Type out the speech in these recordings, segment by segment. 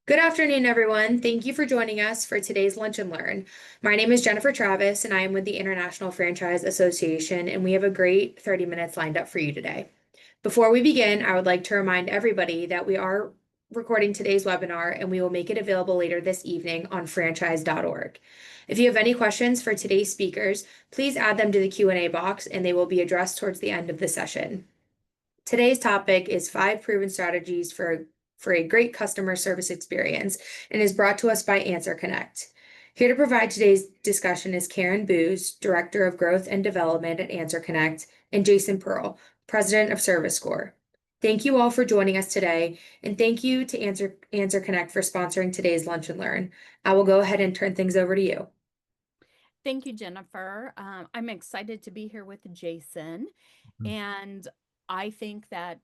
Good afternoon, everyone. Thank you for joining us for today's Lunch and Learn. My name is Jennifer Travis, and I am with the International Franchise Association, and we have a great 30 minutes lined up for you today. Before we begin, I would like to remind everybody that we are recording today's webinar, and we will make it available later this evening on franchise.org. If you have any questions for today's speakers, please add them to the Q&A box, and they will be addressed towards the end of the session. Today's topic is 5 proven strategies for a great customer service experience and is brought to us by AnswerConnect. Here to provide today's discussion is Karen Booze, Director of Growth and Development at AnswerConnect, and Jayson Pearl, President of ServiceScore. Thank you all for joining us today, and thank you to AnswerConnect for sponsoring today's Lunch and Learn. I will go ahead and turn things over to you. Thank you, Jennifer. I'm excited to be here with Jayson, and I think that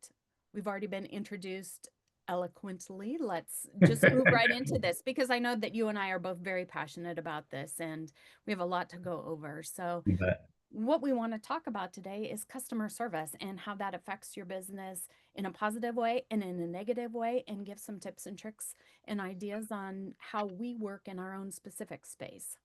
we've already been introduced eloquently. Let's just move right into this because I know that you and I are both very passionate about this and we have a lot to go over. So, You bet. what we want to talk about today is customer service and how that affects your business in a positive way and in a negative way, and give some tips and tricks and ideas on how we work in our own specific space.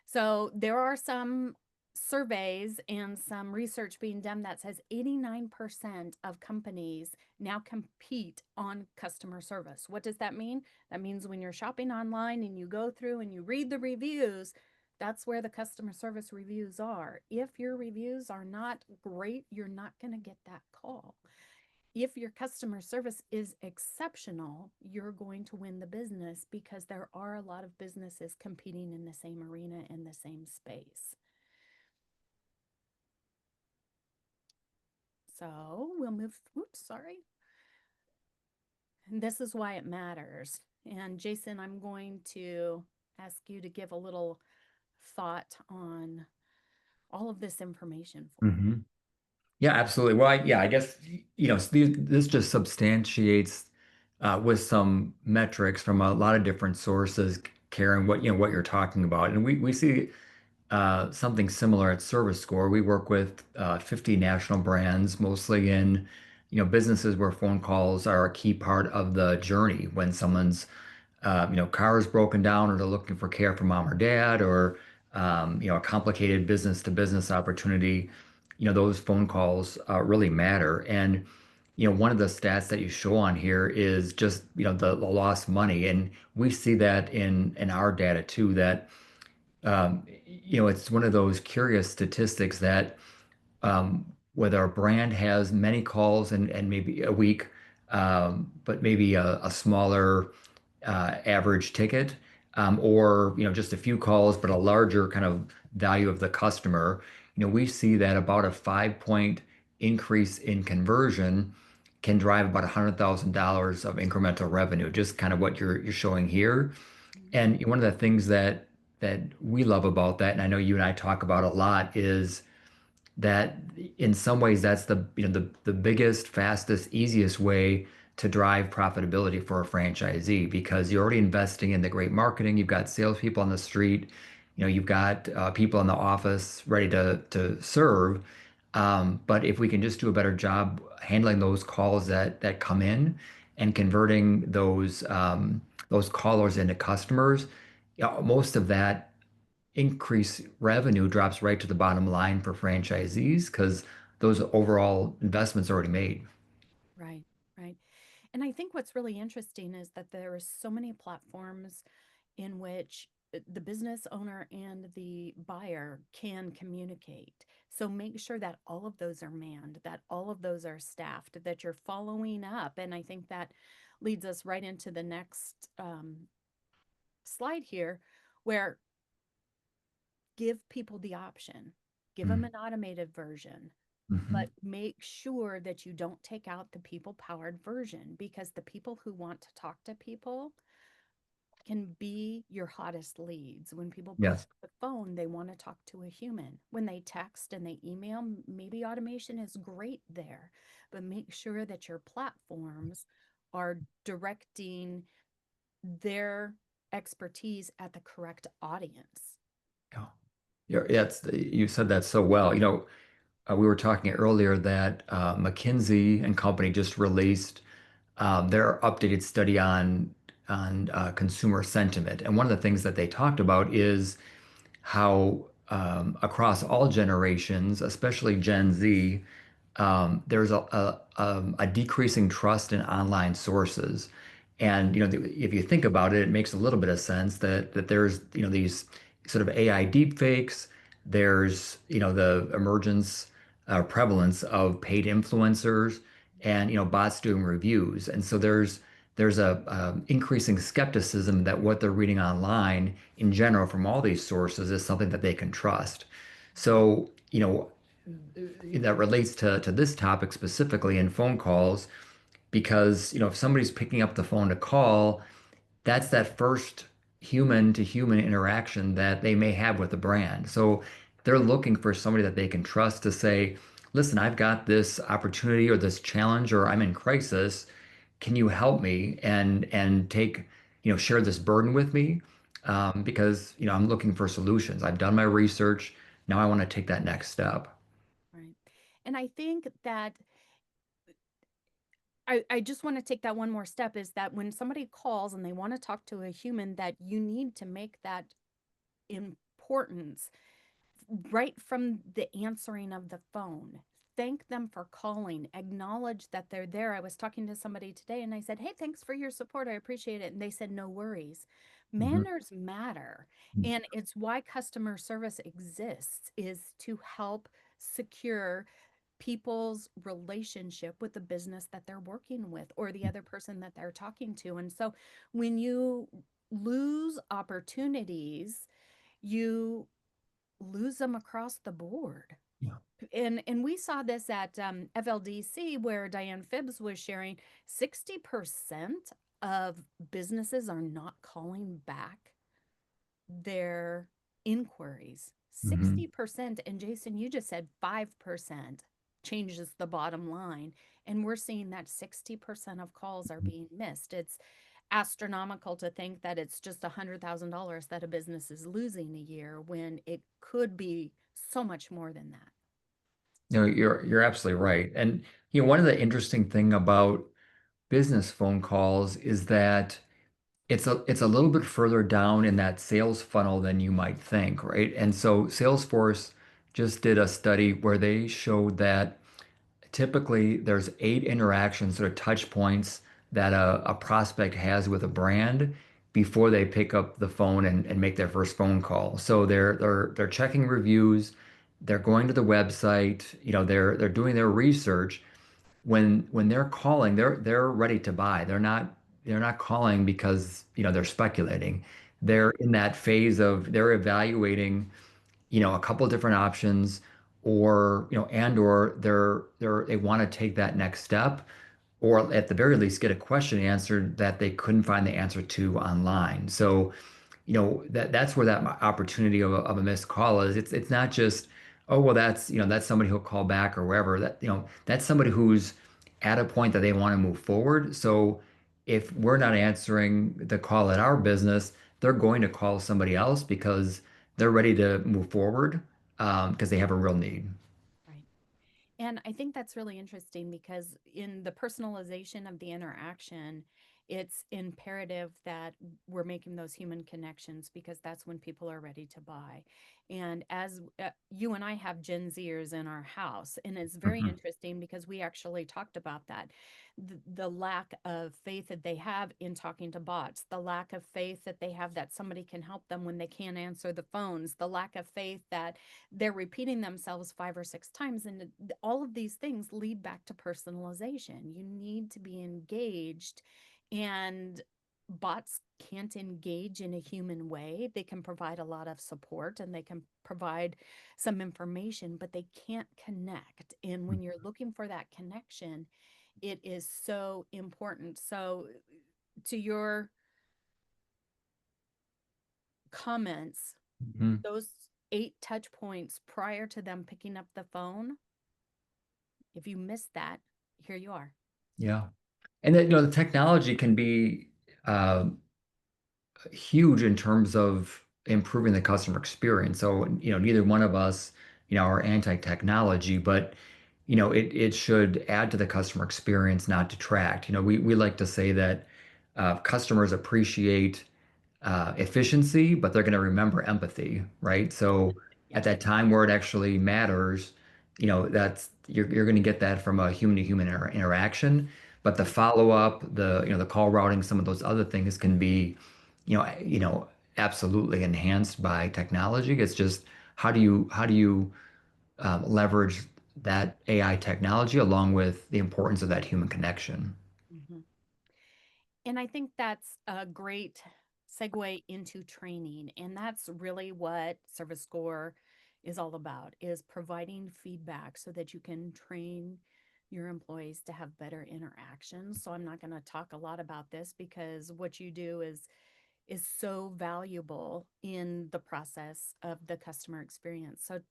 So there are some surveys and some research being done that says 89% of companies now compete on customer service. What does that mean? That means when you're shopping online and you go through and you read the reviews, that's where the customer service reviews are. If your reviews are not great, you're not going to get that call. If your customer service is exceptional, you're going to win the business because there are a lot of businesses competing in the same arena, in the same space. So we'll move, oops, sorry. And this is why it matters. And Jayson, I'm going to ask you to give a little thought on all of this information for me. hmm Yeah, absolutely. Well, I guess, this just substantiates with some metrics from a lot of different sources, Karen, what you're talking about. And we see something similar at ServiceScore. We work with 50 national brands, mostly in, businesses where phone calls are a key part of the journey when someone's car is broken down or they're looking for care for mom or dad or, a complicated business to business opportunity. Those phone calls really matter. And, one of the stats that you show on here is just, the lost money. And we see that in our data too, that, it's one of those curious statistics that whether a brand has many calls and maybe a week, but maybe a smaller average ticket, or just a few calls, but a larger kind of value of the customer. We see that about a 5 point increase in conversion can drive about $100,000 of incremental revenue, just kind of what you're showing here. And one of the things that we love about that, and I know you and I talk about a lot, is that in some ways that's the biggest, fastest, easiest way to drive profitability for a franchisee because you're already investing in the great marketing. You've got salespeople on the street, you've got people in the office ready to serve. But if we can just do a better job handling those calls that come in and converting those callers into customers, most of that increased revenue drops right to the bottom line for franchisees because those overall investments are already made. Right, right. And I think what's really interesting is that there are so many platforms in which the business owner and the buyer can communicate. So make sure that all of those are manned, that all of those are staffed, that you're following up. And I think that leads us right into the next slide here, where give people the option, give them an automated version, Mm-hmm. but make sure that you don't take out the people powered version because the people who want to talk to people can be your hottest leads. When people pick Yes. up the phone, they want to talk to a human. When they text and they email, maybe automation is great there, but make sure that your platforms are directing their expertise at the correct audience. Yeah. You said that so well. We were talking earlier that McKinsey and Company just released their updated study on consumer sentiment. And one of the things that they talked about is how across all generations, especially Gen Z, there's a decreasing trust in online sources. And if you think about it, it makes a little bit of sense that there's these sort of AI deepfakes. There's the emergence prevalence of paid influencers and bots doing reviews. And so there's a increasing skepticism that what they're reading online in general from all these sources is something that they can trust. So, that relates to this topic specifically in phone calls because, if somebody's picking up the phone to call, that's that first human to human interaction that they may have with a brand. So they're looking for somebody that they can trust to say, listen, I've got this opportunity or this challenge, or I'm in crisis. Can you help me and take, share this burden with me? Because, I'm looking for solutions. I've done my research. Now I want to take that next step. Right. And I think that I just want to take that one more step is that when somebody calls and they want to talk to a human, that you need to make that importance right from the answering of the phone. Thank them for calling, acknowledge that they're there. I was talking to somebody today and I said, "Hey, thanks for your support. I appreciate it." And they said, "No worries." Mhm. Manners matter. And it's why customer service exists, is to help secure people's relationship with the business that they're working with or the other person that they're talking to. And so when you lose opportunities, you lose them across the board. Yeah. And we saw this at FLDC where Diane Phibbs was sharing 60% of businesses are not calling back their inquiries. Mhm. 60%. And Jayson, you just said 5% changes the bottom line. And we're seeing that 60% of calls are being missed. It's astronomical to think that it's just $100,000 that a business is losing a year when it could be so much more than that. No, you're absolutely right. And one of the interesting thing about business phone calls is that it's a little bit further down in that sales funnel than you might think, right? And so Salesforce just did a study where they showed that typically there's 8 interactions, sort of touch points that a prospect has with a brand before they pick up the phone and make their first phone call. So they're checking reviews, they're going to the website, they're doing their research. When they're calling, they're ready to buy. They're not calling because they're speculating. Right. They're in that phase of they're evaluating a couple of different options or or they want to take that next step or at the very least get a question answered that they couldn't find the answer to online. So that's where that opportunity of a missed call is. It's not just, oh well, that's somebody who'll call back or wherever. That's somebody who's at a point that they want to move forward. So if we're not answering the call at our business, they're going to call somebody else because they're ready to move forward because they have a real need. Right. And I think that's really interesting because in the personalization of the interaction, it's imperative that we're making those human connections because that's when people are ready to buy. And as you and I have Gen Zers in our house, and it's very Mhm. interesting because we actually talked about that. The lack of faith that they have in talking to bots, the lack of faith that they have that somebody can help them when they can't answer the phones, the lack of faith that they're repeating themselves 5 or 6 times. And all of these things lead back to personalization. You need to be engaged, and bots can't engage in a human way. They can provide a lot of support and they can provide some information, but they can't connect. And when you're looking for that connection, it is so important. So, to your comments, Mhm. those 8 touch points prior to them picking up the phone, if you missed that, here you are. Yeah. And then, the technology can be um, huge in terms of improving the customer experience. So, neither one of us, are anti-technology, but, it should add to the customer experience, not detract. We like to say that customers appreciate efficiency, but they're going to remember empathy, right? So Yeah. at that time where it actually matters, that's you're going to get that from a human to human interaction. But the Right. follow up, the call routing, some of those other things can be, absolutely enhanced by technology. It's just how do you leverage that AI technology along with the importance of that human connection? Mhm. And I think that's a great segue into training. And that's really what Service Score is all about, is providing feedback so that you can train your employees to have better interactions. So I'm not going to talk a lot about this because what you do is so valuable in the process of the customer experience. So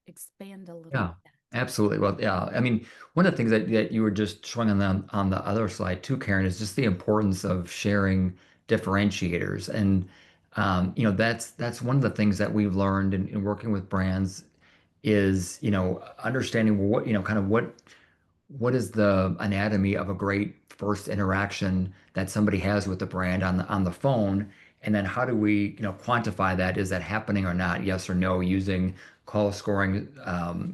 expand a little Yeah, on that. absolutely. Well, yeah. I mean, one of the things that you were just showing on the other slide too, Karen, is just the importance of sharing differentiators. And that's one of the things that we've learned in working with brands is, understanding what, kind of what is the anatomy of a great first interaction that somebody has with the brand on the phone, and then how do we quantify that? Is that happening or not? Yes or no, using call scoring,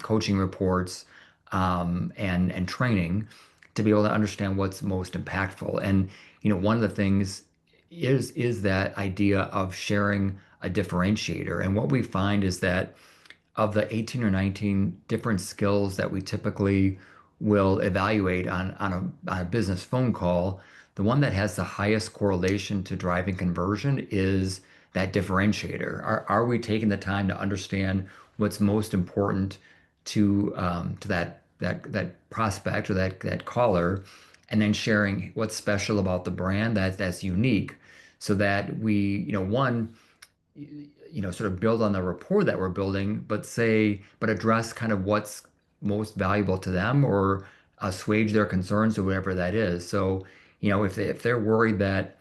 coaching reports, and training to be able to understand what's most impactful. And one of the things is that idea of sharing a differentiator. And what we find is that of the 18 or 19 different skills that we typically will evaluate on a business phone call, the one that has the highest correlation to driving conversion is that differentiator. Are we taking the time to understand what's most important to that prospect or that caller, and then sharing what's special about the brand that's unique, so that we, one, sort of build on the rapport that we're building, but address kind of what's most valuable to them, or assuage their concerns or whatever that is. So, if they're worried that,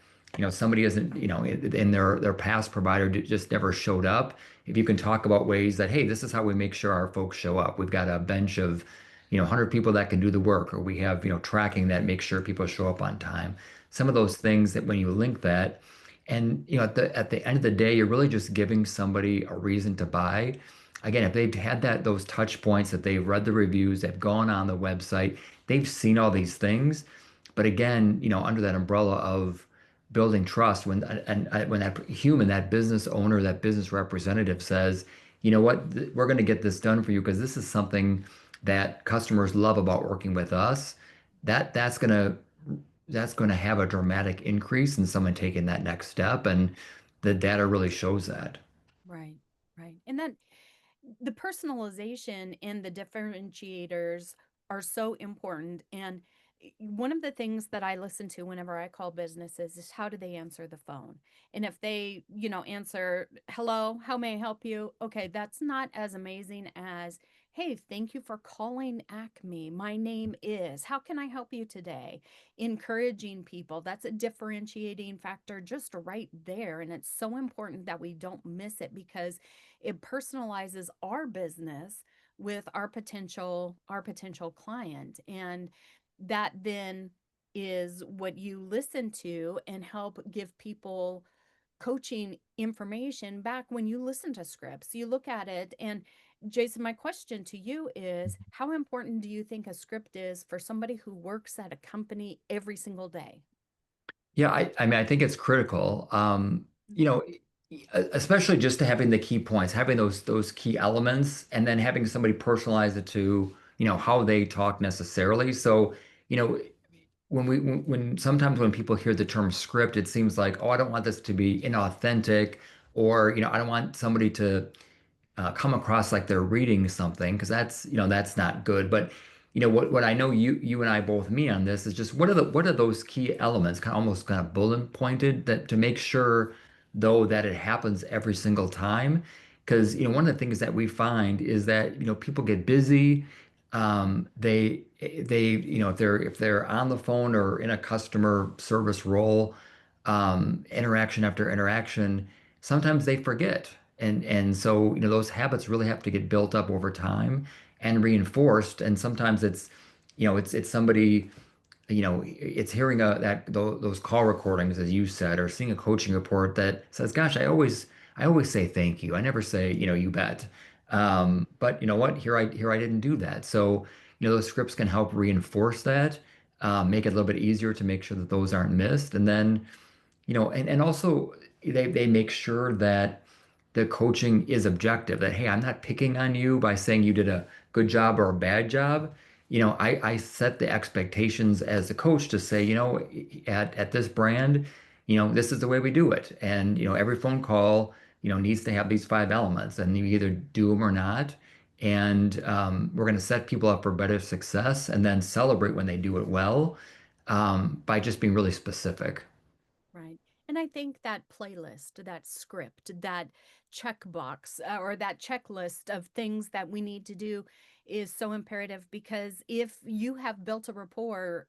somebody isn't, in their past provider just never showed up, if you can talk about ways that, hey, this is how we make sure our folks show up. We've got a bench of, 100 people that can do the work, or we have, tracking that makes sure people show up on time. Some of those things that when you link that, and at the end of the day, you're really just giving somebody a reason to buy. Again, if they've had those touch points, that they've read the reviews, they've gone on the website, they've seen all these things. But again, under that umbrella of building trust, when that human, that business owner, that business representative says, you know what, we're going to get this done for you because this is something that customers love about working with us, that's going to have a dramatic increase in someone taking that next step. And the data really shows that. Right, right. And then the personalization and the differentiators are so important. And one of the things that I listen to whenever I call businesses is how do they answer the phone? And if they, answer, hello, how may I help you? Okay, that's not as amazing as, hey, thank you for calling Acme. My name is, how can I help you today? Encouraging people, that's a differentiating factor just right there. And it's so important that we don't miss it because it personalizes our business with our potential client, and that then is what you listen to and help give people coaching information back. When you listen to scripts, you look at it. And Jayson, my question to you is, how important do you think a script is for somebody who works at a company every single day? Yeah, I mean, I think it's critical. Especially just to having the key points, having those key elements, and then having somebody personalize it to, how they talk necessarily. So, you know, when sometimes when people hear the term script, it seems like, oh, I don't want this to be inauthentic, or, I don't want somebody to come across like they're reading something, because that's not good. But what I know you and I both mean on this is just what are those key elements, kind of almost kind of bullet pointed, that to make sure though that it happens every single time. Because one of the things that we find is that people get busy. They if they're on the phone or in a customer service role, interaction after interaction, sometimes they forget. And so, those habits really have to get built up over time. and reinforced. And sometimes it's somebody, it's hearing those call recordings, as you said, or seeing a coaching report that says, "Gosh, I always say thank you. I never say, you bet." But you know what? Here I didn't do that. So, those scripts can help reinforce that, make it a little bit easier to make sure that those aren't missed. And then, and also they make sure that the coaching is objective, that, hey, I'm not picking on you by saying you did a good job or a bad job. I set the expectations as a coach to say, at this brand, this is the way we do it. And, every phone call, needs to have these five elements, and you either do them or not. And we're going to set people up for better success and then celebrate when they do it well, by just being really specific. Right. And I think that playlist, that script, that checkbox or that checklist of things that we need to do is so imperative because if you have built a rapport,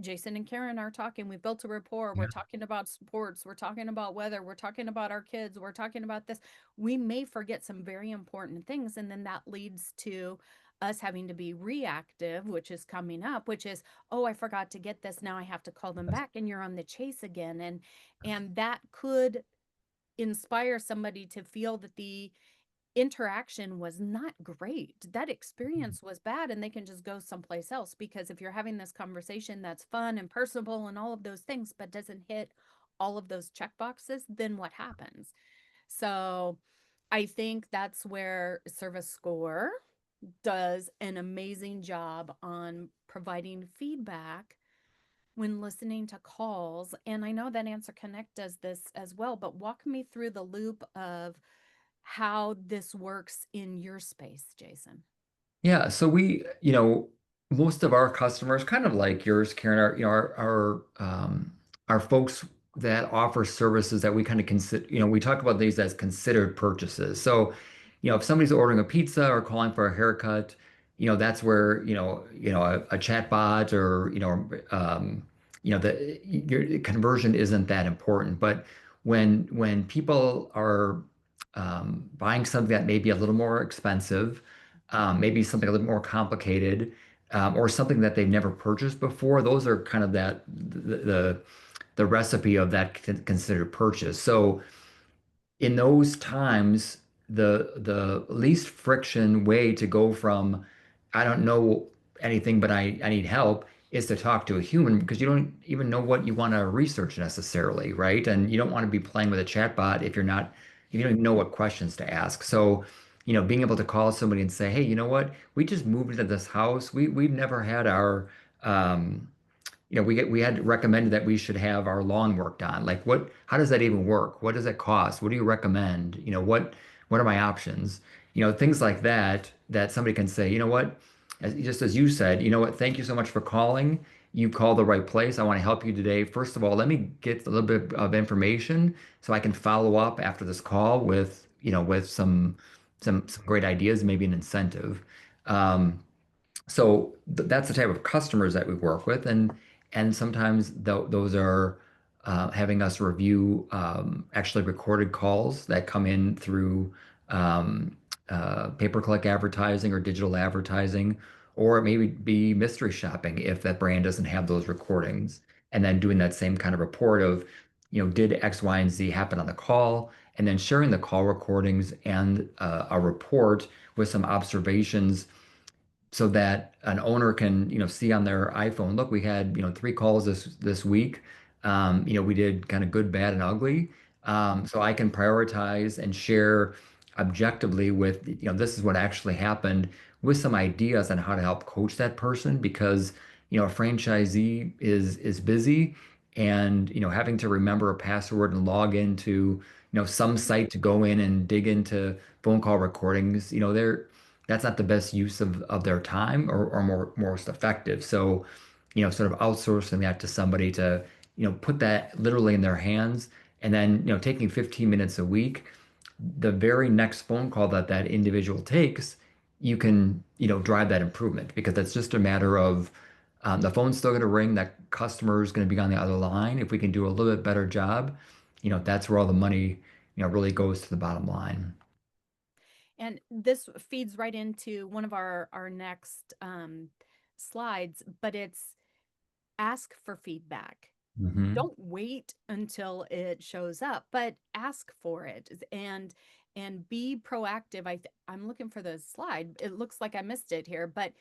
Jayson and Karen are talking, we've built a rapport, we're Yeah. talking about sports, we're talking about weather, we're talking about our kids, we're talking about this. We may forget some very important things. And then that leads to us having to be reactive, which is coming up, which is, oh, I forgot to get this. Now I have to call them back and you're on the chase again. And that could inspire somebody to feel that the interaction was not great. That experience was bad and they can just go someplace else because if you're having this conversation that's fun and personable and all of those things but doesn't hit all of those check boxes, then what happens? So I think that's where Service Score does an amazing job on providing feedback when listening to calls. And I know that Answer Connect does this as well, but walk me through the loop of how this works in your space, Jayson. Yeah, so most of our customers, kind of like yours, Karen, our folks that offer services that we kind of consider, we talk about these as considered purchases. So, if somebody's ordering a pizza or calling for a haircut, that's where, a chat bot or, your conversion isn't that important. But when people are buying something that may be a little more expensive, maybe something a little more complicated, or something that they've never purchased before. Those are kind of the recipe of that considered purchase. So in those times, the least friction way to go from I don't know anything, but I need help is to talk to a human because you don't even know what you want to research necessarily, right? And you don't want to be playing with a chatbot if you don't even know what questions to ask. So, being able to call somebody and say, hey, you know what? We just moved into this house. We've never had our um, we had recommended that we should have our lawn worked on. Like how does that even work? What does it cost? What do you recommend? What are my options? Things like that somebody can say, you know what, just as you said, you know what, thank you so much for calling. You called the right place. I want to help you today. First of all, let me get a little bit of information so I can follow up after this call with some great ideas, maybe an incentive. Um, so that's the type of customers that we work with, and sometimes those are having us review actually recorded calls that come in through um, pay-per-click advertising or digital advertising, or maybe be mystery shopping if that brand doesn't have those recordings, and then doing that same kind of report of, did X, Y, and Z happen on the call, and then sharing the call recordings and a report with some observations so that an owner can, see on their iPhone, look, we had, three calls this week. We did kind of good, bad, and ugly. So I can prioritize and share objectively with, this is what actually happened with some ideas on how to help coach that person because, a franchisee is busy and, having to remember a password and log into, some site to go in and dig into phone call recordings, that's not the best use of their time or most effective. So, sort of outsourcing that to somebody to, put that literally in their hands and then, taking 15 minutes a week, the very next phone call that individual takes, you can, drive that improvement because that's just a matter of the phone's still going to ring, that customer is going to be on the other line. If we can do a little bit better job, that's where all the money, really goes to the bottom line. And this feeds right into one of our next slides, but it's ask for feedback. Hmm. Don't wait until it shows up, but ask for it and be proactive. I'm looking for the slide. It looks like I missed it here, but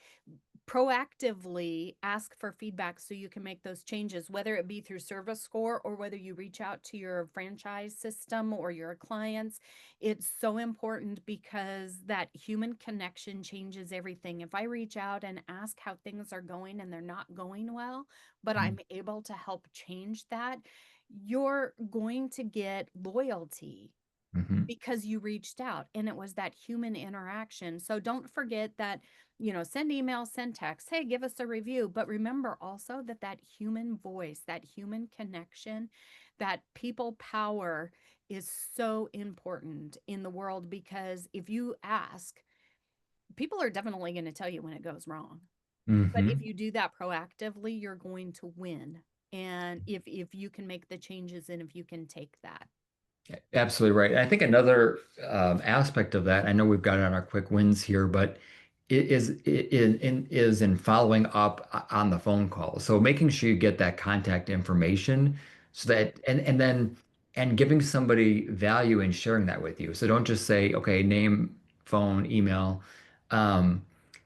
proactively ask for feedback so you can make those changes, whether it be through ServiceScore or whether you reach out to your franchise system or your clients. It's so important because that human connection changes everything. If I reach out and ask how things are going and they're not going well, but I'm able to help change that, you're going to get loyalty Hmm. because you reached out and it was that human interaction. So don't forget that, send emails, send texts, hey, give us a review. But remember also that that human voice, that human connection, that people power is so important in the world because if you ask, people are definitely going to tell you when it goes wrong. But if Hmm. you do that proactively, you're going to win. And if you can make the changes and if you can take that. Absolutely right. I think another aspect of that, I know we've got it on our quick wins here, but is in following up on the phone call. So making sure you get that contact information so that and then and giving somebody value in sharing that with you. So don't just say, okay, name, phone, email, um,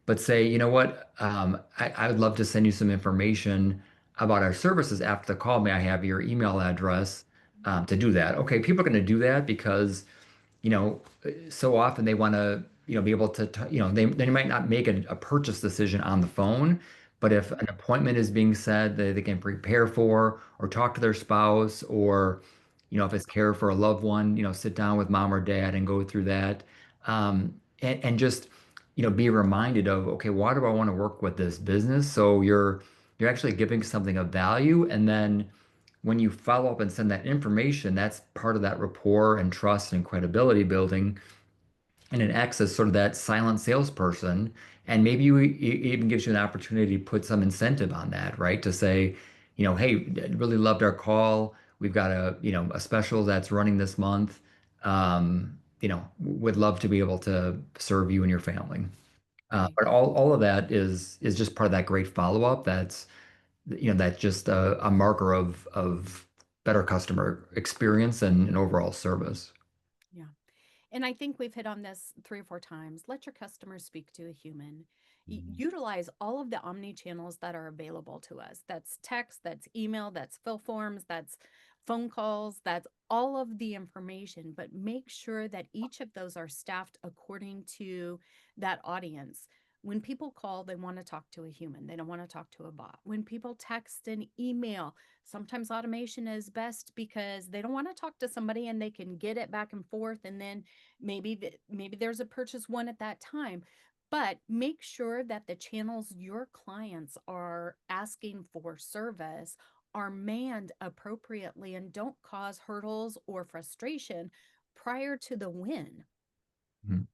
but say, you know what, I would love to send you some information about our services after the call. May I have your email address? To do that. Okay, people are going to do that because, so often they want to, be able to, they might not make a purchase decision on the phone, but if an appointment is being set, they can prepare for or talk to their spouse or, if it's care for a loved one, sit down with mom or dad and go through that. And just, be reminded of, okay, why do I want to work with this business? So you're actually giving something of value, and then when you follow up and send that information, that's part of that rapport and trust and credibility building. And it acts as sort of that silent salesperson. And maybe it even gives you an opportunity to put some incentive on that, right? To say, hey, really loved our call. We've got a special that's running this month. Would love to be able to serve you and your family. Right. But all of that is just part of that great follow-up. That's just a marker of better customer experience and overall service. Yeah. And I think we've hit on this 3 or 4 times. Let your customers speak to a human. Mhm. Utilize all of the omni channels that are available to us. That's text, that's email, that's fill forms, that's phone calls, that's all of the information. But make sure that each of those are staffed according to that audience. When people call, they want to talk to a human. They don't want to talk to a bot. When people text and email, sometimes automation is best because they don't want to talk to somebody and they can get it back and forth and then maybe there's a purchase one at that time, but make sure that the channels your clients are asking for service are manned appropriately and don't cause hurdles or frustration prior to the win. Mhm.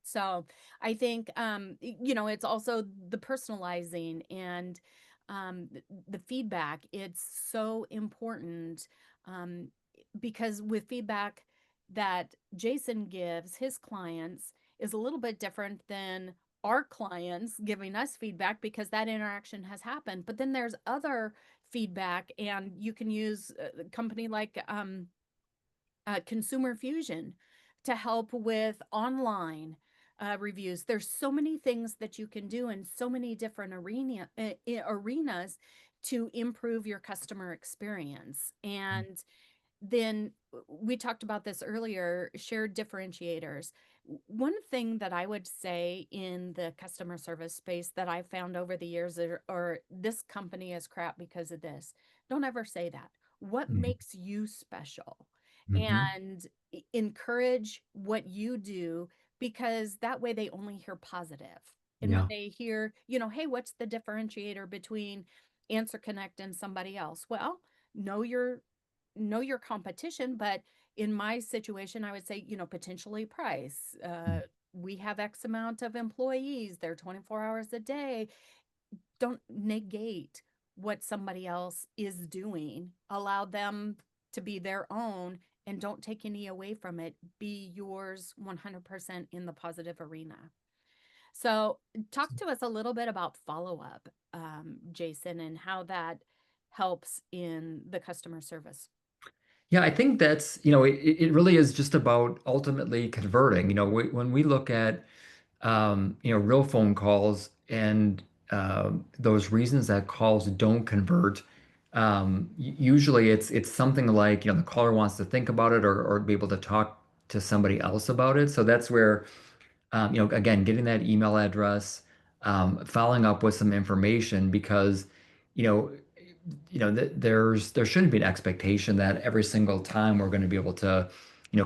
So I think, it's also the personalizing and the feedback. It's so important um, because with feedback that Jayson gives his clients is a little bit different than our clients giving us feedback because that interaction has happened. But then there's other feedback, and you can use a company like Consumer Fusion to help with online reviews. There's so many things that you can do in so many different arenas to improve your customer experience. And then we talked about this earlier, shared differentiators. One thing that I would say in the customer service space that I've found over the years or this company is crap because of this. Don't ever say that. What Mhm. makes you special? Mhm. And encourage what you do because that way they only hear positive. And when Yeah. they hear, hey, what's the differentiator between AnswerConnect and somebody else? Well, know your know your competition, but in my situation, I would say, potentially price. We have X amount of employees, they're 24 hours a day. Don't negate what somebody else is doing. Allow them to be their own and don't take any away from it. Be yours 100% in the positive arena. So, talk to us a little bit about follow up, Jayson, and how that helps in the customer service. Yeah, I think that's, it really is just about ultimately converting. When we look at, real phone calls and those reasons that calls don't convert, usually it's something like, the caller wants to think about it or be able to talk to somebody else about it. So that's where, again, getting that email address, following up with some information because, you know, there shouldn't be an expectation that every single time we're going to be able to,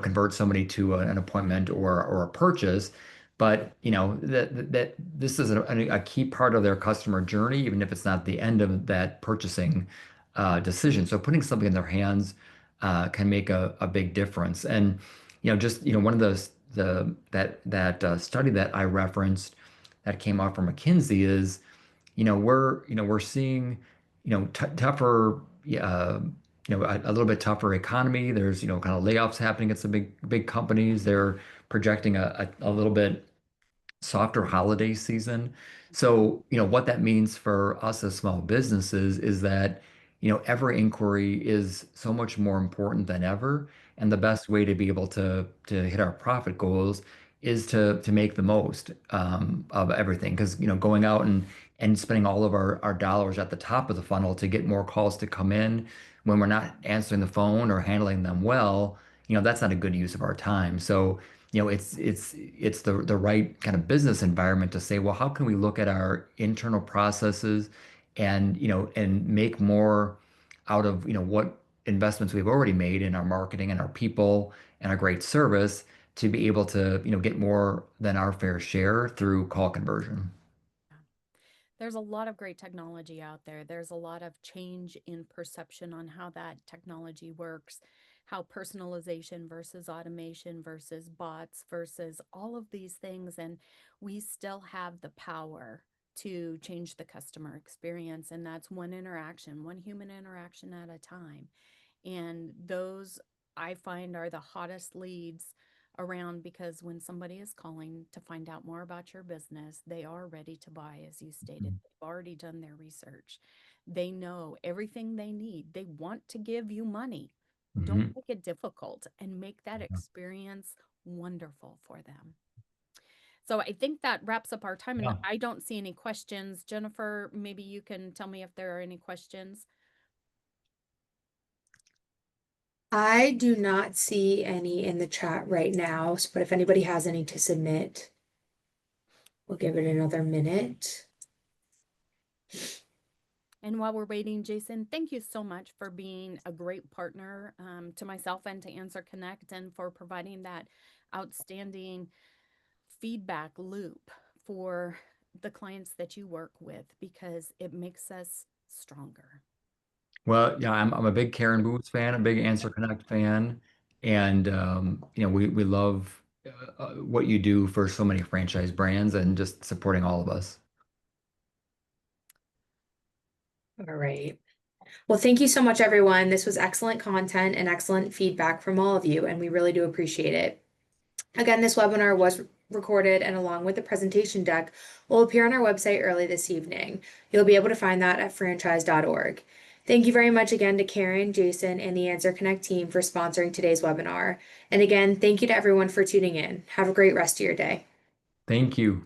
convert somebody to an appointment or a purchase. But, that this is a key part of their customer journey, even if it's not the end of that purchasing decision. So putting something in their hands can make a big difference. And, just, one of that study that I referenced that came out from McKinsey is, we're seeing, tougher, a little bit tougher economy. There's, kind of layoffs happening at some big companies. They're projecting a little bit softer holiday season. So, what that means for us as small businesses is that, every inquiry is so much more important than ever. And the best way to be able to hit our profit goals is to make the most of everything. Because, going out and spending all of our dollars at the top of the funnel to get more calls to come in when we're not answering the phone or handling them well, that's not a good use of our time. So, it's the right kind of business environment to say, well, how can we look at our internal processes and, and make more out of, what investments we've already made in our marketing and our people and our great service to be able to, get more than our fair share through call conversion. There's a lot of great technology out there. There's a lot of change in perception on how that technology works, how personalization versus automation versus bots versus all of these things. And we still have the power to change the customer experience. And that's one interaction, one human interaction at a time. And those I find are the hottest leads around because when somebody is calling to find out more about your business, they are ready to buy, as you stated. They've already done their research. They know everything they need. They want to give you money. Don't Mhm. make it difficult and make that experience wonderful for them. So I think that wraps up our time, and Yeah. I don't see any questions. Jennifer, maybe you can tell me if there are any questions. I do not see any in the chat right now, but if anybody has any to submit, we'll give it another minute. And while we're waiting, Jayson, thank you so much for being a great partner to myself and to AnswerConnect and for providing that outstanding feedback loop for the clients that you work with because it makes us stronger. Well, yeah, I'm a big Karen Booze fan, a big AnswerConnect fan, and we love what you do for so many franchise brands and just supporting all of us. All right. Well, thank you so much, everyone. This was excellent content and excellent feedback from all of you, and we really do appreciate it. Again, this webinar was recorded and along with the presentation deck will appear on our website early this evening. You'll be able to find that at franchise.org. Thank you very much again to Karen, Jayson, and the AnswerConnect team for sponsoring today's webinar. And again, thank you to everyone for tuning in. Have a great rest of your day. Thank you.